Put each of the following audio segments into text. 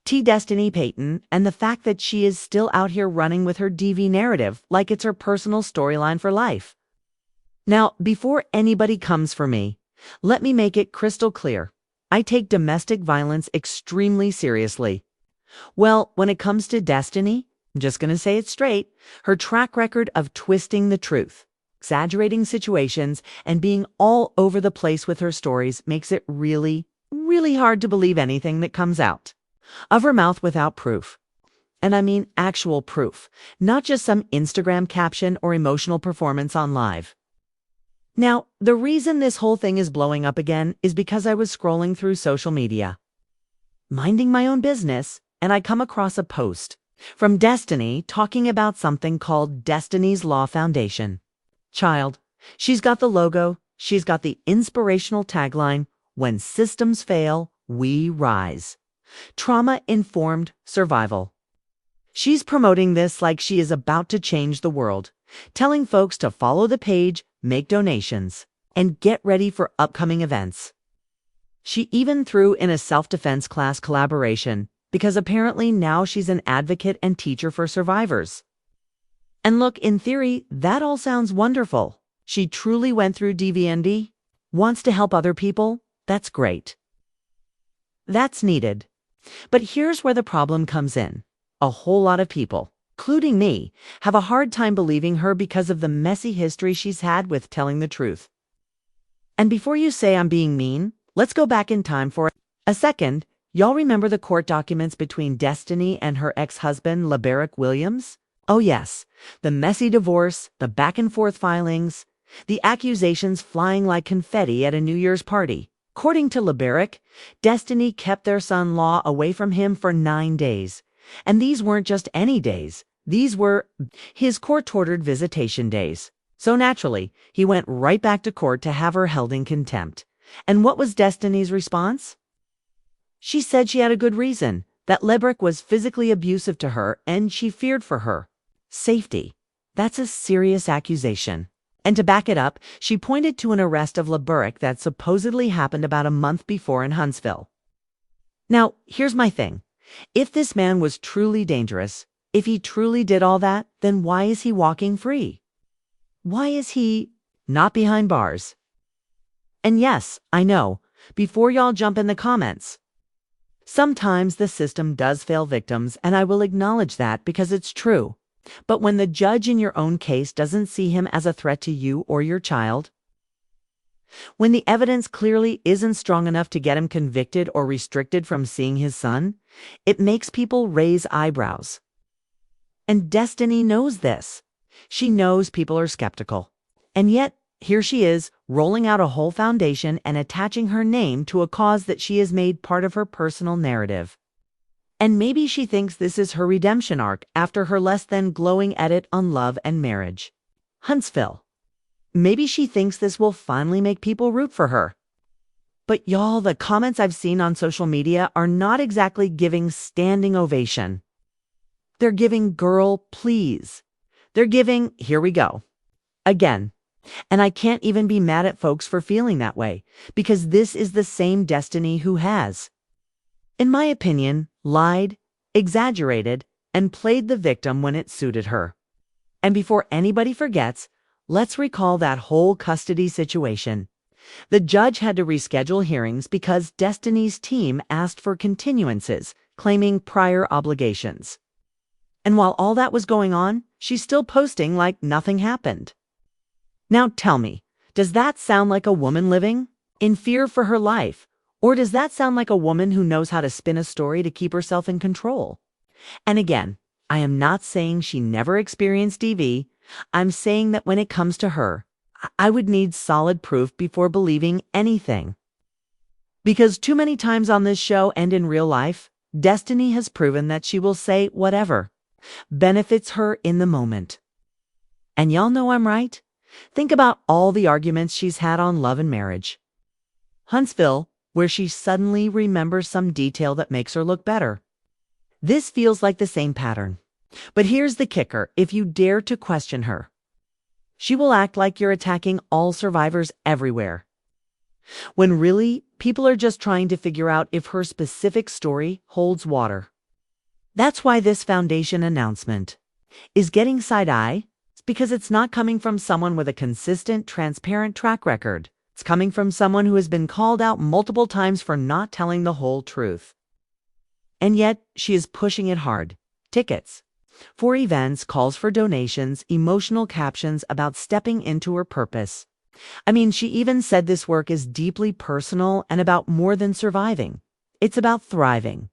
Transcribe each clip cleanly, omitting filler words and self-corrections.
Destiny Payton and the fact that she is still out here running with her DV narrative like it's her personal storyline for life. Now, before anybody comes for me, let me make it crystal clear. I take domestic violence extremely seriously. Well, when it comes to Destiny, I'm just going to say it straight, her track record of twisting the truth, exaggerating situations, and being all over the place with her stories makes it really, really hard to believe anything that comes out of her mouth without proof. And I mean actual proof, not just some Instagram caption or emotional performance on live. Now, the reason this whole thing is blowing up again is because I was scrolling through social media, minding my own business, and I come across a post from Destiny talking about something called Destiny's Law Foundation. Child, she's got the logo, she's got the inspirational tagline, "When systems fail, we rise." Trauma-informed survival. She's promoting this like she is about to change the world, telling folks to follow the page, make donations, and get ready for upcoming events. She even threw in a self-defense class collaboration because apparently now she's an advocate and teacher for survivors. And look, in theory, that all sounds wonderful. She truly went through DVND, wants to help other people. That's great. That's needed. But here's where the problem comes in. A whole lot of people, including me, have a hard time believing her because of the messy history she's had with telling the truth. And before you say I'm being mean, let's go back in time for a second. Y'all remember the court documents between Destiny and her ex-husband, LeBarick Williams? Oh yes, the messy divorce, the back-and-forth filings, the accusations flying like confetti at a New Year's party. According to LeBarick, Destiny kept their son Law away from him for 9 days. And these weren't just any days. These were his court-ordered visitation days. So naturally, he went right back to court to have her held in contempt. And what was Destiny's response? She said she had a good reason, that LeBarick was physically abusive to her and she feared for her safety. That's a serious accusation. And to back it up, she pointed to an arrest of LeBarick that supposedly happened about a month before in Huntsville. Now, here's my thing. If this man was truly dangerous, if he truly did all that, then why is he walking free? Why is he not behind bars? And yes, I know, before y'all jump in the comments, sometimes the system does fail victims, and I will acknowledge that because it's true. But when the judge in your own case doesn't see him as a threat to you or your child, when the evidence clearly isn't strong enough to get him convicted or restricted from seeing his son, it makes people raise eyebrows. And Destiny knows this. She knows people are skeptical. And yet, here she is, rolling out a whole foundation and attaching her name to a cause that she has made part of her personal narrative. And maybe she thinks this is her redemption arc after her less than glowing edit on love and marriage. Huntsville. Maybe she thinks this will finally make people root for her. But y'all, the comments I've seen on social media are not exactly giving standing ovation. They're giving girl please. They're giving here we go. Again. And I can't even be mad at folks for feeling that way, because this is the same Destiny who has, in my opinion, lied, exaggerated, and played the victim when it suited her. And before anybody forgets, let's recall that whole custody situation. The judge had to reschedule hearings because Destiny's team asked for continuances, claiming prior obligations. And while all that was going on, she's still posting like nothing happened. Now tell me, does that sound like a woman living in fear for her life? Or does that sound like a woman who knows how to spin a story to keep herself in control? And again, I am not saying she never experienced DV. I'm saying that when it comes to her, I would need solid proof before believing anything. Because too many times on this show and in real life, Destiny has proven that she will say whatever benefits her in the moment. And y'all know I'm right. Think about all the arguments she's had on love and marriage. Huntsville, where she suddenly remembers some detail that makes her look better. This feels like the same pattern. But here's the kicker: if you dare to question her, she will act like you're attacking all survivors everywhere. When really, people are just trying to figure out if her specific story holds water. That's why this foundation announcement is getting side-eye. It's because it's not coming from someone with a consistent, transparent track record. It's coming from someone who has been called out multiple times for not telling the whole truth. And yet, she is pushing it hard. Tickets for events, calls for donations, emotional captions about stepping into her purpose. I mean, she even said this work is deeply personal and about more than surviving. It's about thriving.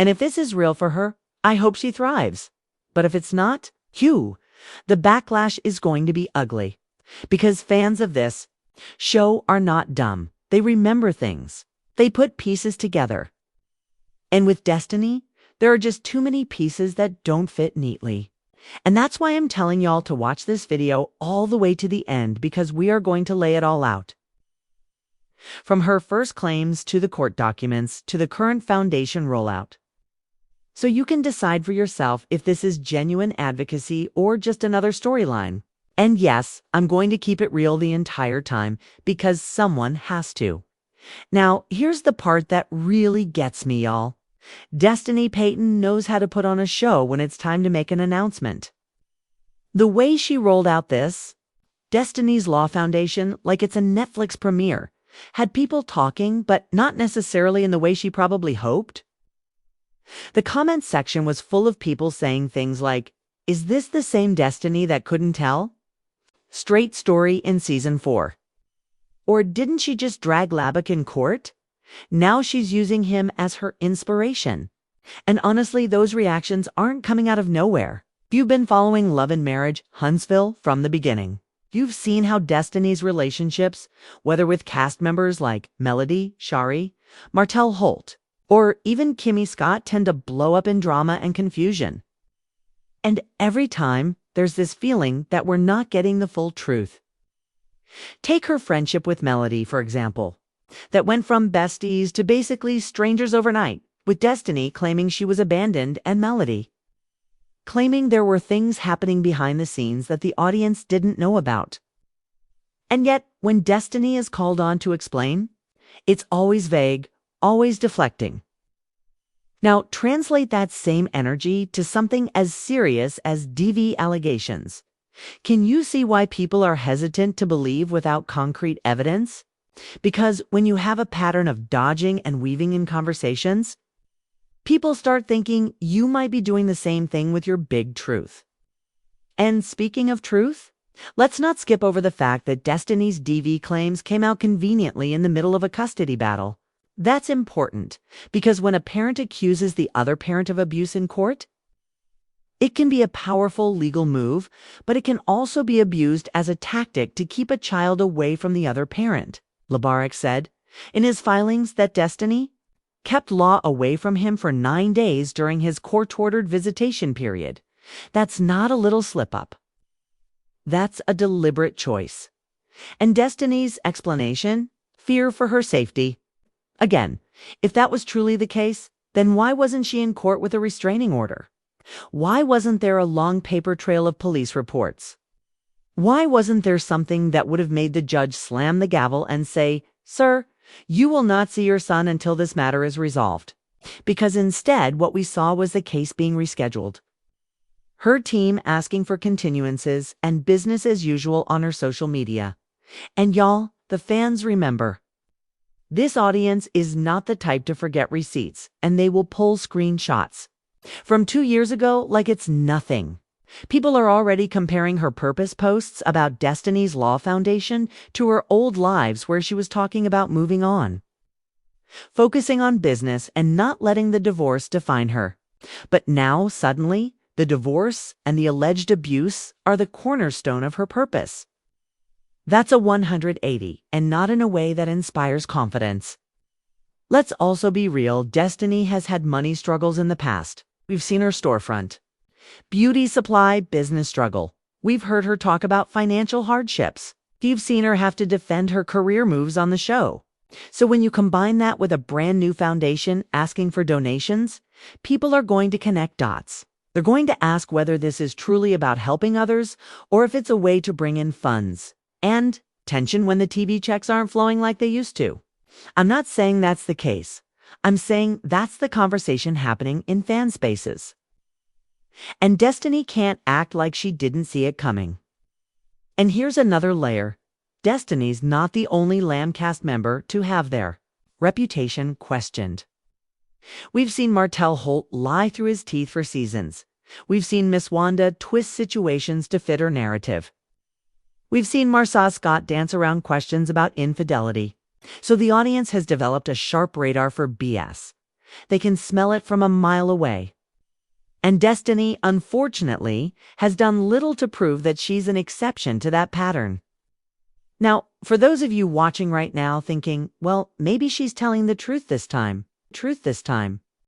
And if this is real for her, I hope she thrives. But if it's not, the backlash is going to be ugly. Because fans of this show are not dumb. They remember things. They put pieces together. And with Destiny, there are just too many pieces that don't fit neatly. And that's why I'm telling y'all to watch this video all the way to the end, because we are going to lay it all out. From her first claims to the court documents to the current foundation rollout. So you can decide for yourself if this is genuine advocacy or just another storyline. And yes, I'm going to keep it real the entire time because someone has to. Now, here's the part that really gets me, y'all. Destiny Payton knows how to put on a show when it's time to make an announcement. The way she rolled out this, Destiny's Law Foundation, like it's a Netflix premiere, had people talking, but not necessarily in the way she probably hoped. The comment section was full of people saying things like, "Is this the same Destiny that couldn't tell? Straight story in season 4. Or didn't she just drag Labak in court? Now she's using him as her inspiration." And honestly, those reactions aren't coming out of nowhere. If you've been following Love and Marriage Huntsville from the beginning, you've seen how Destiny's relationships, whether with cast members like Melody, Shari, Martell Holt, or even Kimmy Scott, tend to blow up in drama and confusion. And every time, there's this feeling that we're not getting the full truth. Take her friendship with Melody, for example, that went from besties to basically strangers overnight, with Destiny claiming she was abandoned and Melody claiming there were things happening behind the scenes that the audience didn't know about. And yet, when Destiny is called on to explain, it's always vague, always deflecting. Now, translate that same energy to something as serious as DV allegations. Can you see why people are hesitant to believe without concrete evidence? Because when you have a pattern of dodging and weaving in conversations, people start thinking you might be doing the same thing with your big truth. And speaking of truth, let's not skip over the fact that Destiny's DV claims came out conveniently in the middle of a custody battle. That's important, because when a parent accuses the other parent of abuse in court, it can be a powerful legal move, but it can also be abused as a tactic to keep a child away from the other parent. Labarak said in his filings that Destiny kept Law away from him for 9 days during his court-ordered visitation period. That's not a little slip-up. That's a deliberate choice. And Destiny's explanation? Fear for her safety. Again, if that was truly the case, then why wasn't she in court with a restraining order? Why wasn't there a long paper trail of police reports? Why wasn't there something that would have made the judge slam the gavel and say, "Sir, you will not see your son until this matter is resolved"? Because instead, what we saw was the case being rescheduled. Her team asking for continuances and business as usual on her social media. And y'all, the fans, remember. This audience is not the type to forget receipts, and they will pull screenshots from 2 years ago like it's nothing. People are already comparing her purpose posts about Destiny's Law Foundation to her old lives where she was talking about moving on, focusing on business and not letting the divorce define her. But now, suddenly, the divorce and the alleged abuse are the cornerstone of her purpose. That's a 180, and not in a way that inspires confidence. Let's also be real, Destiny has had money struggles in the past. We've seen her storefront, beauty supply, business struggle. We've heard her talk about financial hardships. You've seen her have to defend her career moves on the show. So when you combine that with a brand new foundation asking for donations, people are going to connect dots. They're going to ask whether this is truly about helping others or if it's a way to bring in funds. And tension when the TV checks aren't flowing like they used to. I'm not saying that's the case, I'm saying that's the conversation happening in fan spaces. And Destiny can't act like she didn't see it coming. And here's another layer. Destiny's not the only Lamb cast member to have their reputation questioned. We've seen Martell Holt lie through his teeth for seasons. We've seen Miss Wanda twist situations to fit her narrative. We've seen Marcia Scott dance around questions about infidelity. So the audience has developed a sharp radar for BS. They can smell it from a mile away. And Destiny, unfortunately, has done little to prove that she's an exception to that pattern. Now, for those of you watching right now thinking, well, maybe she's telling the truth this time.